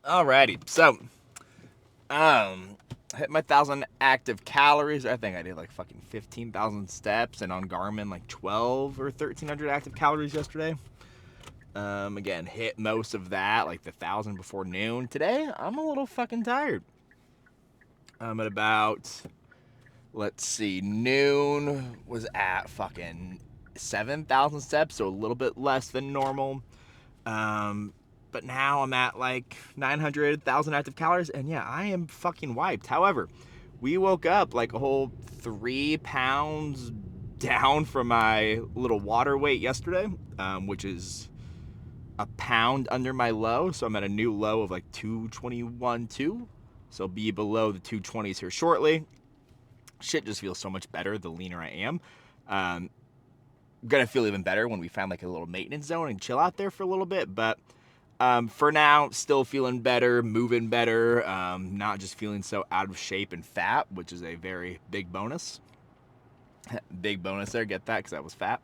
Alrighty, so hit my 1,000 active calories. I think I did like fucking 15,000 steps, and on Garmin like 12 or 1,300 active calories yesterday. Again, hit most of that, like the 1,000 before noon. Today, I'm a little fucking tired. I'm at about, let's see, noon was at fucking 7,000 steps, so a little bit less than normal. But now I'm at like 900,000 active calories, and yeah, I am fucking wiped. However, we woke up like a whole 3 pounds down from my little water weight yesterday, which is a pound under my low. So I'm at a new low of like 221.2. So I'll be below the 220s here shortly. Shit just feels so much better the leaner I am. Gonna feel even better when we find like a little maintenance zone and chill out there for a little bit, but for now, still feeling better, moving better, not just feeling so out of shape and fat, which is a very big bonus. Big bonus there, get that, because I was fat.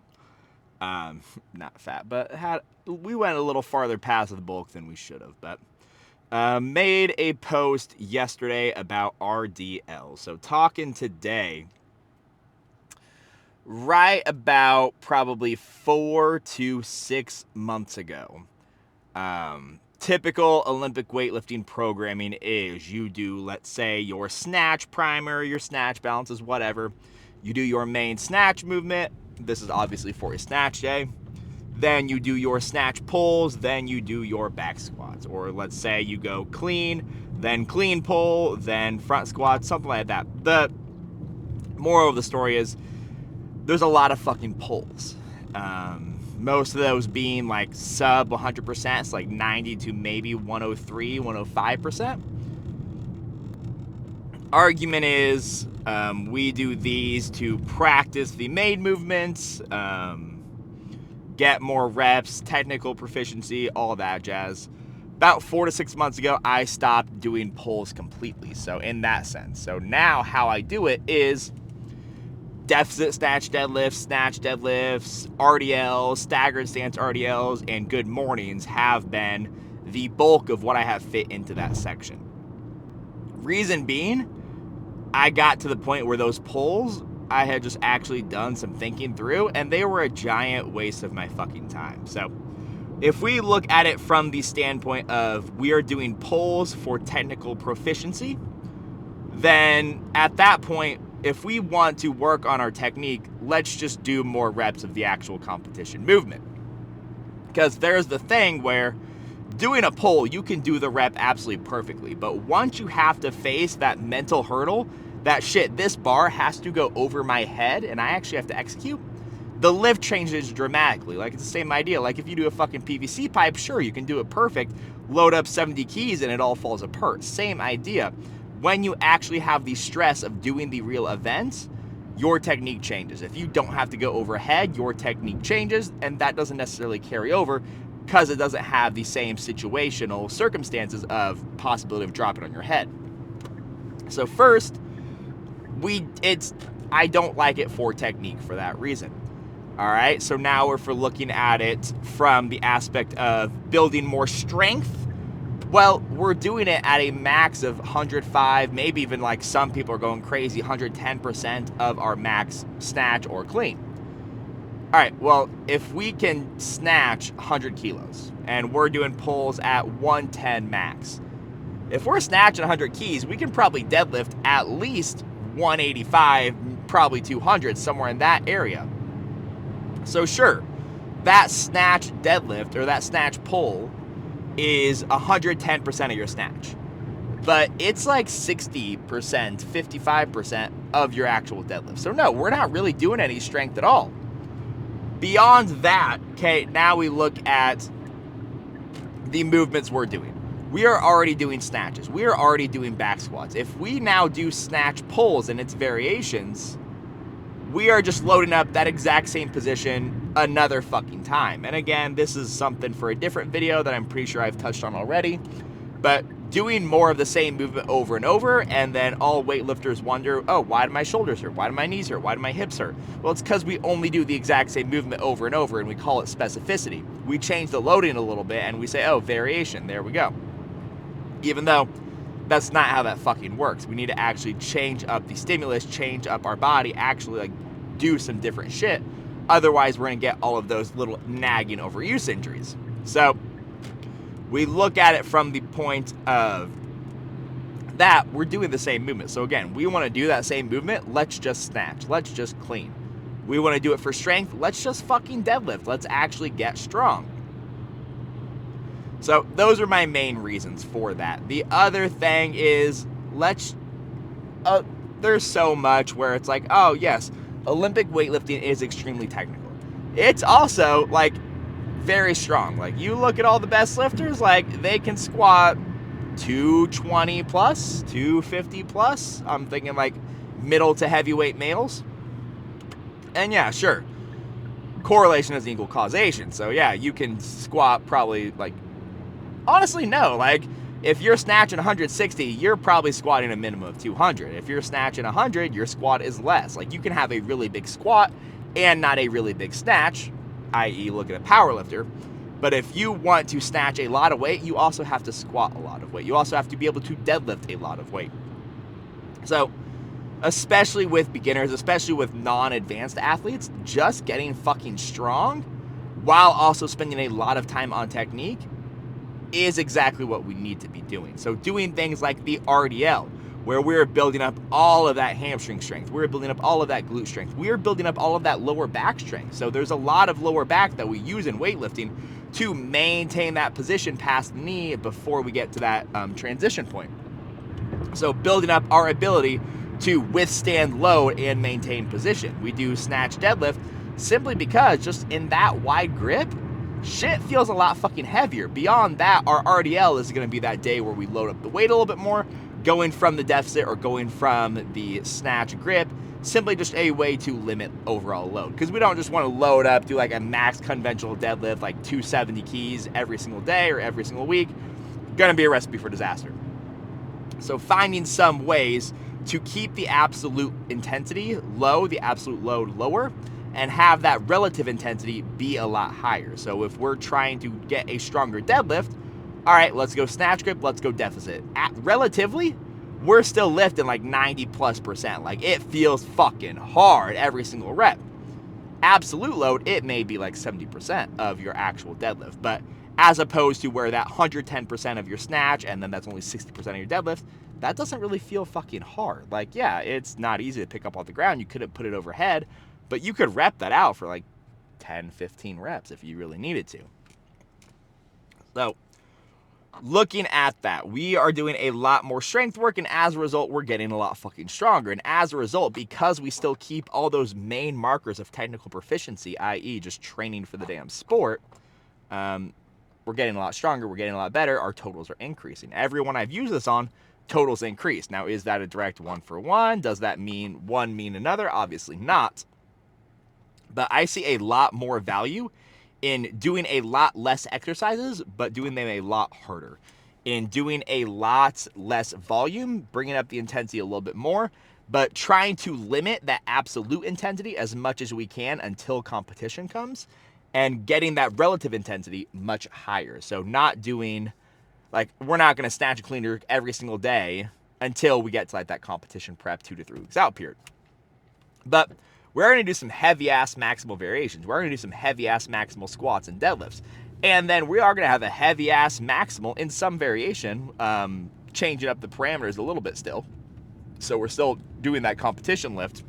Not fat, but we went a little farther past the bulk than we should have. But made a post yesterday about RDL. So talking today, right about probably 4 to 6 months ago. Typical Olympic weightlifting programming is you do, let's say, your snatch primer, your snatch balances, whatever. You do your main snatch movement. This is obviously for a snatch day. Then you do your snatch pulls. Then you do your back squats. Or let's say you go clean, then clean pull, then front squats, something like that. The moral of the story is there's a lot of fucking pulls. Most of those being like sub 100%, it's like 90 to maybe 103, 105%. Argument is we do these to practice the main movements, get more reps, technical proficiency, all that jazz. About 4 to 6 months ago, I stopped doing pulls completely. So in that sense, so now how I do it is deficit snatch deadlifts, RDLs, staggered stance RDLs, and good mornings have been the bulk of what I have fit into that section. Reason being, I got to the point where those pulls, I had just actually done some thinking through, and they were a giant waste of my fucking time. So if we look at it from the standpoint of we are doing pulls for technical proficiency, then at that point, if we want to work on our technique, let's just do more reps of the actual competition movement. Because there's the thing where doing a pull, you can do the rep absolutely perfectly. But once you have to face that mental hurdle, that shit, this bar has to go over my head and I actually have to execute, the lift changes dramatically. Like, it's the same idea. Like, if you do a fucking PVC pipe, sure, you can do it perfect, load up 70 keys and it all falls apart. Same idea. When you actually have the stress of doing the real events, your technique changes. If you don't have to go overhead, your technique changes, and that doesn't necessarily carry over because it doesn't have the same situational circumstances of possibility of dropping on your head. So first, I don't like it for technique for that reason. All right, so now if we're looking at it from the aspect of building more strength, well, we're doing it at a max of 105, maybe even like some people are going crazy, 110% of our max snatch or clean. All right, well, if we can snatch 100 kilos and we're doing pulls at 110 max, if we're snatching 100 keys, we can probably deadlift at least 185, probably 200, somewhere in that area. So sure, that snatch deadlift or that snatch pull is 110% of your snatch. But it's like 60%, 55% of your actual deadlift. So no, we're not really doing any strength at all. Beyond that, okay, now we look at the movements we're doing. We are already doing snatches. We are already doing back squats. If we now do snatch pulls and its variations, we are just loading up that exact same position another fucking time. And again, this is something for a different video that I'm pretty sure I've touched on already. But doing more of the same movement over and over, and then all weightlifters wonder, oh, why do my shoulders hurt? Why do my knees hurt? Why do my hips hurt? Well, it's because we only do the exact same movement over and over, and we call it specificity. We change the loading a little bit, and we say, oh, variation. There we go. Even though that's not how that fucking works. We need to actually change up the stimulus, change up our body, actually like do some different shit. Otherwise, we're going to get all of those little nagging overuse injuries. So we look at it from the point of that we're doing the same movement. So again, we want to do that same movement. Let's just snatch. Let's just clean. We want to do it for strength. Let's just fucking deadlift. Let's actually get strong. So those are my main reasons for that. The other thing is, there's so much where it's like, oh yes, Olympic weightlifting is extremely technical. It's also like very strong. Like you look at all the best lifters, like they can squat 220 plus, 250 plus. I'm thinking like middle to heavyweight males. And yeah, sure, correlation doesn't equal causation. So yeah, you can squat probably like, honestly, no. Like, if you're snatching 160, you're probably squatting a minimum of 200. If you're snatching 100, your squat is less. Like, you can have a really big squat and not a really big snatch, i.e. look at a power lifter. But if you want to snatch a lot of weight, you also have to squat a lot of weight. You also have to be able to deadlift a lot of weight. So, especially with beginners, especially with non-advanced athletes, just getting fucking strong while also spending a lot of time on technique is exactly what we need to be doing. So doing things like the RDL, where we're building up all of that hamstring strength, we're building up all of that glute strength, we're building up all of that lower back strength. So there's a lot of lower back that we use in weightlifting to maintain that position past the knee before we get to that transition point. So building up our ability to withstand load and maintain position. We do snatch deadlift simply because just in that wide grip, shit feels a lot fucking heavier. Beyond that, our RDL is going to be that day where we load up the weight a little bit more, going from the deficit or going from the snatch grip, simply just a way to limit overall load. Because we don't just want to load up, do like a max conventional deadlift, like 270 keys every single day or every single week. Going to be a recipe for disaster. So finding some ways to keep the absolute intensity low, the absolute load lower, and have that relative intensity be a lot higher. So if we're trying to get a stronger deadlift, all right, let's go snatch grip, let's go deficit. Relatively, we're still lifting like 90+%. Like it feels fucking hard every single rep. Absolute load, it may be like 70% of your actual deadlift, but as opposed to where that 110% of your snatch and then that's only 60% of your deadlift, that doesn't really feel fucking hard. Like, yeah, it's not easy to pick up off the ground. You couldn't put it overhead, but you could rep that out for like 10, 15 reps if you really needed to. So, looking at that, we are doing a lot more strength work, and as a result, we're getting a lot fucking stronger. And as a result, because we still keep all those main markers of technical proficiency, i.e. just training for the damn sport, we're getting a lot stronger, we're getting a lot better, our totals are increasing. Everyone I've used this on, totals increase. Now, is that a direct one-for-one? Does that mean one mean another? Obviously not. But I see a lot more value in doing a lot less exercises, but doing them a lot harder. In doing a lot less volume, bringing up the intensity a little bit more, but trying to limit that absolute intensity as much as we can until competition comes, and getting that relative intensity much higher. So not doing, like, we're not going to snatch a clean jerk every single day until we get to like that competition prep 2 to 3 weeks out period. But we're going to do some heavy-ass maximal variations. We're going to do some heavy-ass maximal squats and deadlifts. And then we are going to have a heavy-ass maximal in some variation, changing up the parameters a little bit still. So we're still doing that competition lift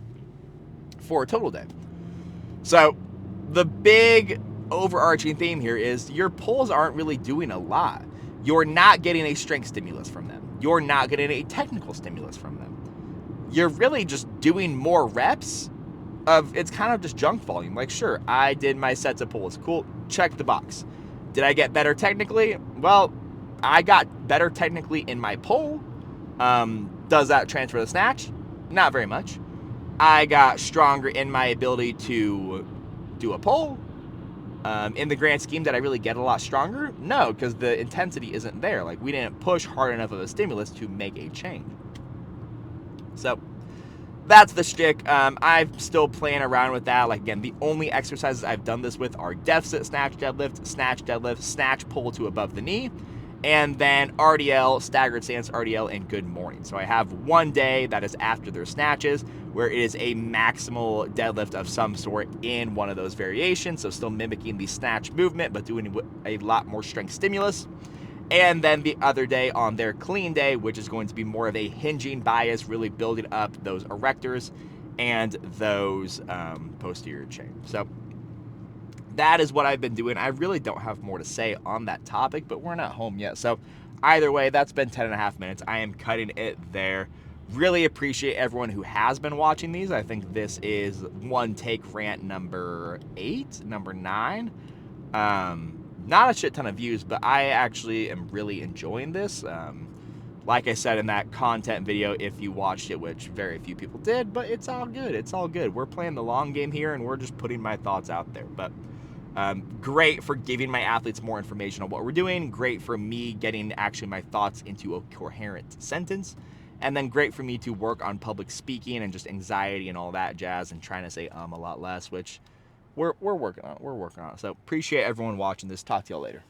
for a total day. So the big overarching theme here is your pulls aren't really doing a lot. You're not getting a strength stimulus from them. You're not getting a technical stimulus from them. You're really just doing more reps of, it's kind of just junk volume. Like, sure, I did my sets of pulls. Cool, check the box. Did I get better technically? Well, I got better technically in my pull. Does that transfer to the snatch? Not very much. I got stronger in my ability to do a pull. In the grand scheme, did I really get a lot stronger? No, because the intensity isn't there. Like, we didn't push hard enough of a stimulus to make a change. So that's the shtick. I'm still playing around with that. Like, again, the only exercises I've done this with are deficit snatch deadlift, snatch pull to above the knee, And then RDL, staggered stance RDL, and good morning. So I have one day that is after their snatches, where it is a maximal deadlift of some sort in one of those variations. So still mimicking the snatch movement, but doing a lot more strength stimulus. And then the other day on their clean day, which is going to be more of a hinging bias, really building up those erectors and those posterior chain. So that is what I've been doing. I really don't have more to say on that topic, but we're not home yet. So either way, that's been 10.5 minutes. I am cutting it there. Really appreciate everyone who has been watching these. I think this is one take rant number 8, number 9. Not a shit ton of views, but I actually am really enjoying this. Like I said in that content video, if you watched it, which very few people did, but it's all good. It's all good. We're playing the long game here, and we're just putting my thoughts out there. But great for giving my athletes more information on what we're doing. Great for me getting actually my thoughts into a coherent sentence. And then great for me to work on public speaking and just anxiety and all that jazz and trying to say a lot less, which we're working on. We're working on it. So appreciate everyone watching this. Talk to y'all later.